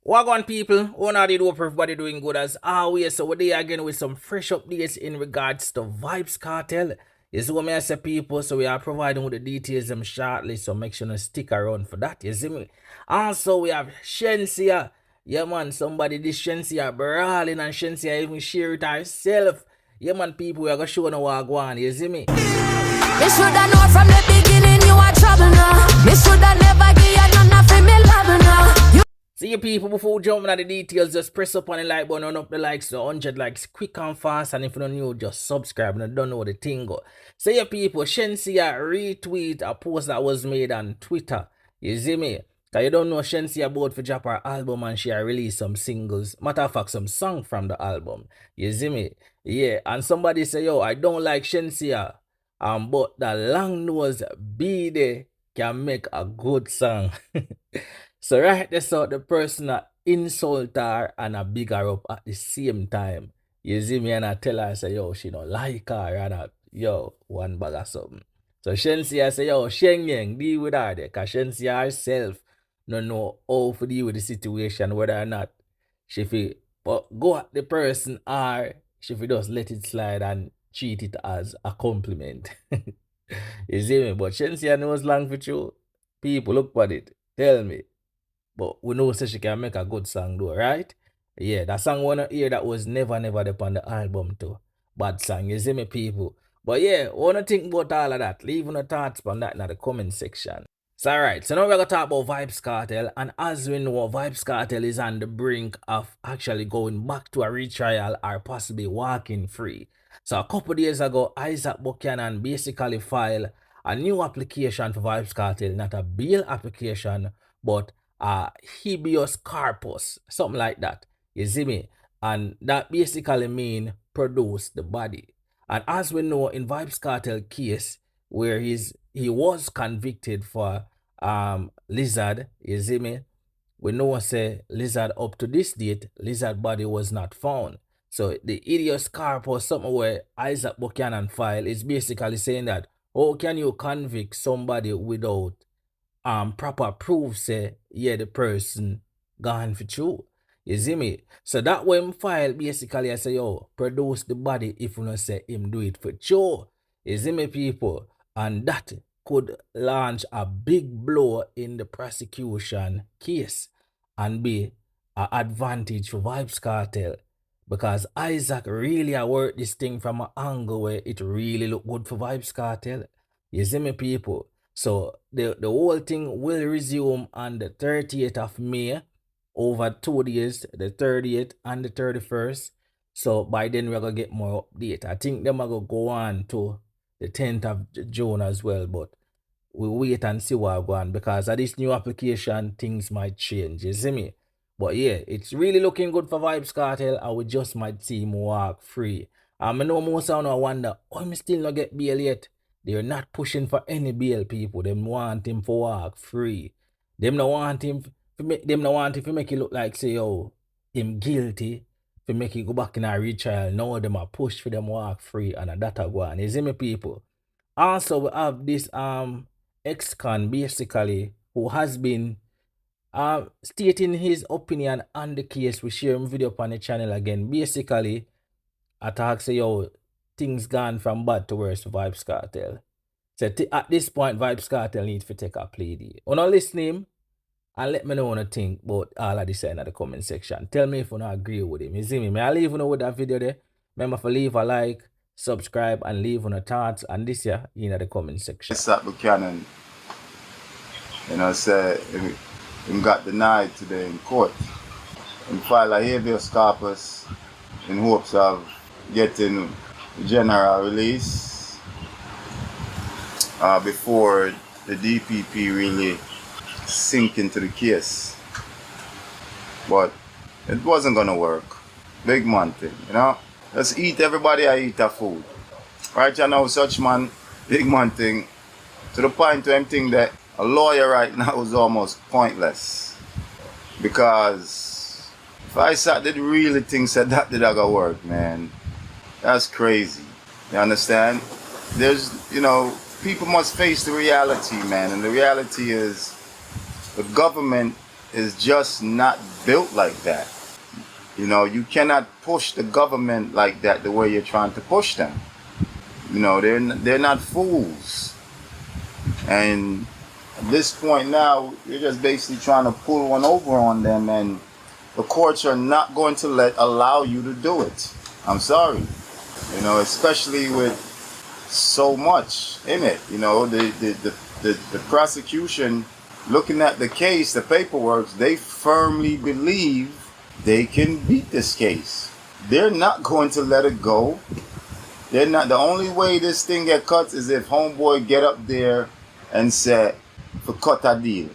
Wagwan people, honor did hope everybody doing good as always. So we're there again with some fresh updates in regards to Vybz Kartel. You see what me I say people, so we are providing with the details them shortly, so make sure to stick around for that, you see me. Also we have Shenseea. Yeah man, somebody this Shenseea brawling and Shenseea even share it herself. Yeah man people, we are gonna show no wagwan, you see me. Me shoulda know from the beginning you are trouble now. Me shoulda never give you none of me love now. See you people, before jumping at the details, just press up on the like button, on up the likes to 100 likes quick and fast, and if you're not new, just subscribe and don't know the thing go. See you people, Shenseea retweet a post that was made on Twitter, you see me? Cause you don't know Shenseea about to drop her album and she released some singles, matter of fact some song from the album, you see me? Yeah, and somebody say, yo, I don't like Shenseea, but the long nose BD can make a good song. So right there, so the person that insult her and a big her up at the same time. You see me and I tell her, say, yo, she don't like her and I, yo, one bag of something. So Shenseea say, yo, Shenyeng, deal with her there. Cause Shenseea herself don't know how to deal with the situation, whether or not she feel, but go at the person or she feel just let it slide and treat it as a compliment. You see me? But Shenseea knows long for you. People, look at it. Tell me. But we know she can make a good song though, right? Yeah, that song wanna hear that was never upon the album too. Bad song, you see me people. But yeah, wanna think about all of that. Leave your thoughts on that in the comment section. So alright, so now we're gonna talk about Vybz Kartel, and as we know, Vybz Kartel is on the brink of actually going back to a retrial or possibly walking free. So a couple days ago, Isaac Buchanan basically filed a new application for Vybz Kartel, not a bail application, but habeas corpus, something like that. You see me? And that basically mean produce the body. And as we know, in Vybz Kartel case, where he was convicted for lizard, you see me? We know say lizard up to this date, lizard body was not found. So the habeas corpus, something where Isaac Buchanan file, is basically saying that how can you convict somebody without proper proof say yeah the person gone for true. You see me? So that when file basically I say yo produce the body if you not say him do it for sure. You see me people? And that could launch a big blow in the prosecution case and be an advantage for Vybz Kartel. Because Isaac really worked this thing from an angle where it really look good for Vybz Kartel. You see me people? So the whole thing will resume on the 30th of May over 2 days, the 30th and the 31st. So by then we're going to get more update. I think them are going to go on to the 10th of June as well, but we'll wait and see what go on because of this new application, things might change, you see me? But yeah, it's really looking good for Vybz Kartel and we just might see him walk free. I know most of them wonder, oh, I'm still not get bail yet. They're not pushing for any bail, people. Them want him for walk free. Them not want him to make it look like say, oh, him guilty. To make it go back in a retrial. Now them are push for them walk free and that go on. You see me people? Also we have this ex-con basically who has been stating his opinion on the case. We share him video on the channel again. Basically, attack say yo things gone from bad to worse for Vybz Kartel. So at this point, Vybz Kartel needs to take a plea deal. Wanna listen him and let me know what you think about all of this in the comment section. Tell me if you don't agree with him. You see me? I'll leave you know with that video there. Remember to leave a like, subscribe, and leave on your thoughts and this here in the comment section. Isaac Buchanan, you know, say him got denied today in court. Him filed a habeas corpus in hopes of getting general release before the DPP really sink into the case. But it wasn't gonna work. Big man thing, you know. Let's eat everybody I eat a food. Right now such man, big man thing, to the point where I'm thinking that a lawyer right now is almost pointless. Because if Isaac did really think that did gonna work, man. That's crazy. You understand? There's, you know, people must face the reality, man. And the reality is the government is just not built like that. You know, you cannot push the government like that the way you're trying to push them. You know, they're not fools. And at this point now, you're just basically trying to pull one over on them, and the courts are not going to allow you to do it. I'm sorry. You know, especially with so much in it. You know, the prosecution, looking at the case, the paperwork, they firmly believe they can beat this case. They're not going to let it go. They're not. The only way this thing get cut is if homeboy get up there and say, for cut a deal.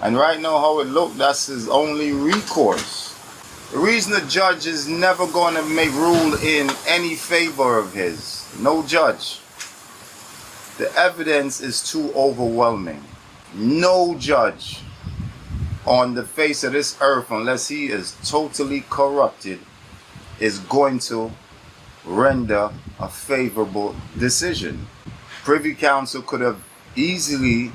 And right now how it look, that's his only recourse. The reason the judge is never going to make rule in any favor of his. No judge. The evidence is too overwhelming. No judge on the face of this earth, unless he is totally corrupted, is going to render a favorable decision. Privy Council could have easily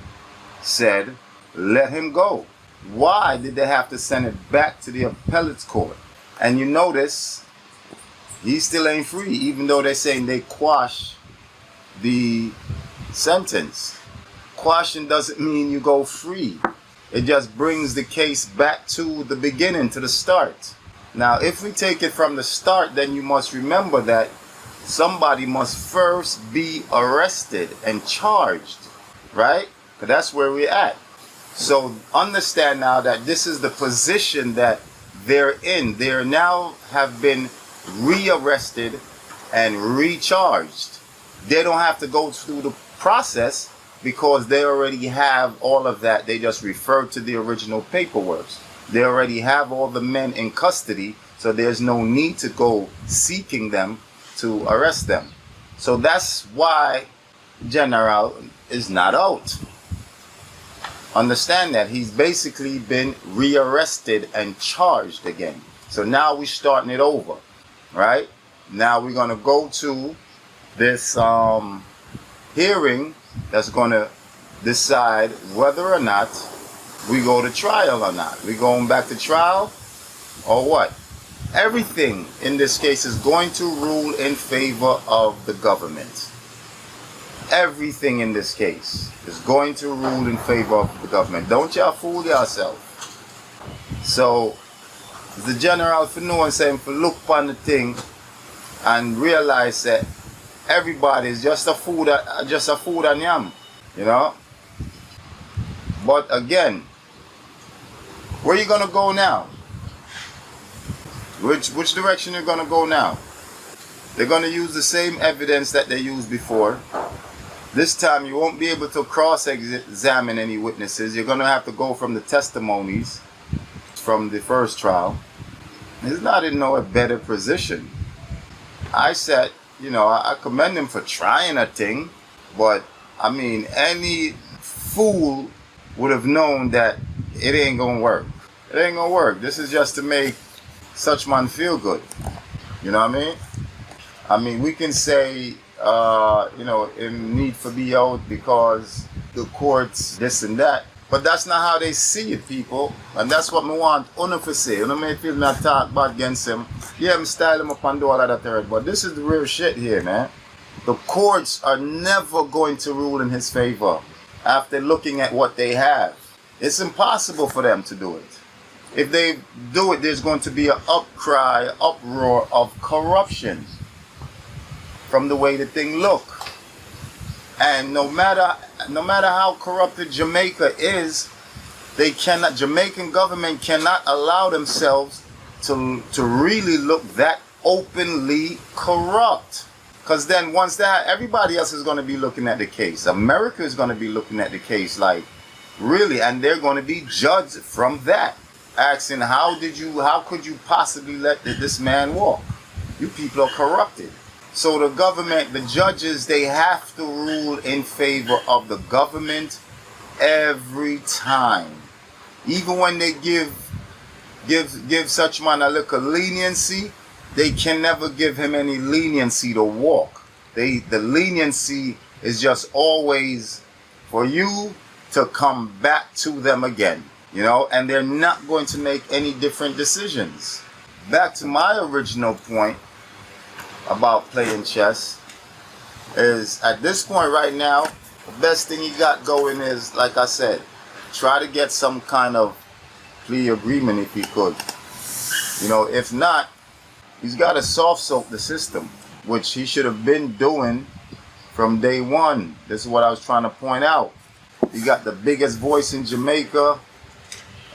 said, let him go. Why did they have to send it back to the appellate court? And you notice, he still ain't free, even though they're saying they quash the sentence. Quashing doesn't mean you go free. It just brings the case back to the beginning, to the start. Now, if we take it from the start, then you must remember that somebody must first be arrested and charged, right? Because that's where we're at. So understand now that this is the position that they're in. They now have been rearrested and recharged. They don't have to go through the process because they already have all of that. They just refer to the original paperwork. They already have all the men in custody, so there's no need to go seeking them to arrest them. So that's why General is not out. Understand that he's basically been rearrested and charged again. So now we're starting it over, right? Now we're going to go to this hearing that's going to decide whether or not we go to trial or not. We going back to trial or what? Everything in this case is going to rule in favor of the government. Everything in this case is going to rule in favor of the government. Don't y'all fool yourself. So the general for know and saying for look upon the thing and realize that everybody is just a food and yam, you know. But again, where you gonna go now? Which direction you're gonna go now? They're gonna use the same evidence that they used before. This time you won't be able to cross-examine any witnesses. You're gonna have to go from the testimonies from the first trial. He's not in no better position. I said, you know, I commend him for trying a thing, but I mean, any fool would have known that it ain't gonna work. It ain't gonna work. This is just to make such man feel good. You know what I mean? I mean, we can say, you know, it need for be out because the courts, this and that. But that's not how they see it, people. And that's what me want Uno to say. Uno may feel me talk bad against him. Yeah, I'm style him up and do all of that third. But this is the real shit here, man. The courts are never going to rule in his favor after looking at what they have. It's impossible for them to do it. If they do it, there's going to be an outcry, uproar of corruption from the way the thing look. And no matter how corrupted Jamaica is, Jamaican government cannot allow themselves to really look that openly corrupt. Because then once that, everybody else is going to be looking at the case. America is going to be looking at the case like, really, and they're going to be judged from that. Asking, how could you possibly let this man walk? You people are corrupted. So the government, the judges, they have to rule in favor of the government every time. Even when they give such man a little leniency, they can never give him any leniency to walk. The leniency is just always for you to come back to them again. you know, and they're not going to make any different decisions. Back to my original point about playing chess is, at this point right now, the best thing he got going is, like I said, try to get some kind of plea agreement if he could. You know, if not, he's got to soft soap the system, which he should have been doing from day one. This is what I was trying to point out. He got the biggest voice in Jamaica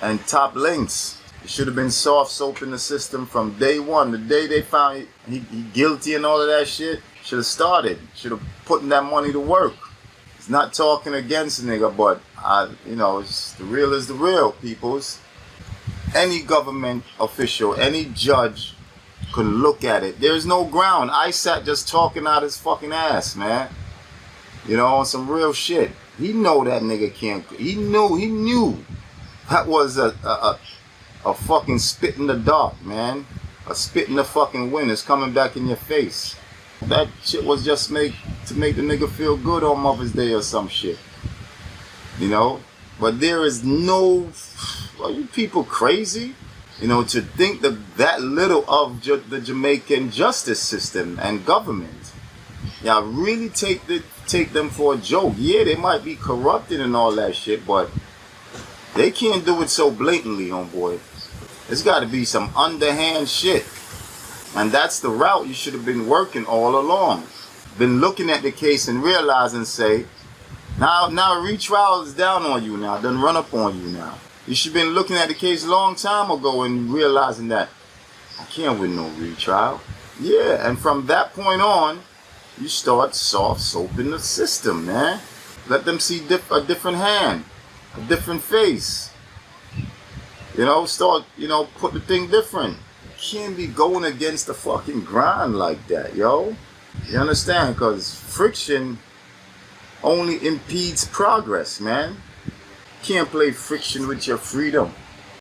and top links. He should have been soft soaping the system from day one. The day they found he guilty and all of that shit, should have started. Should have put that money to work. He's not talking against a nigga, but you know, it's, the real is the real, peoples. Any government official, any judge could look at it. There's no ground. Exp0sed just talking out his fucking ass, man. You know, on some real shit. He know that nigga can't. He knew that was a fucking spit in the dark, man. A spit in the fucking wind is coming back in your face. That shit was just made to make the nigga feel good on Mother's Day or some shit. You know? But there is no... Are you people crazy? You know, to think that little of the Jamaican justice system and government. Y'all really take them for a joke. Yeah, they might be corrupted and all that shit, but they can't do it so blatantly, homeboy. There's got to be some underhand shit. And that's the route you should have been working all along. Been looking at the case and realizing, say, now retrial is down on you now, done run up on you now. You should have been looking at the case a long time ago and realizing that I can't win no retrial. Yeah, and from that point on, you start soft soaping the system, man. Let them see a different hand, a different face. You know, start, you know, put the thing different. You can't be going against the fucking grind like that, yo. You understand? Because friction only impedes progress, man. You can't play friction with your freedom.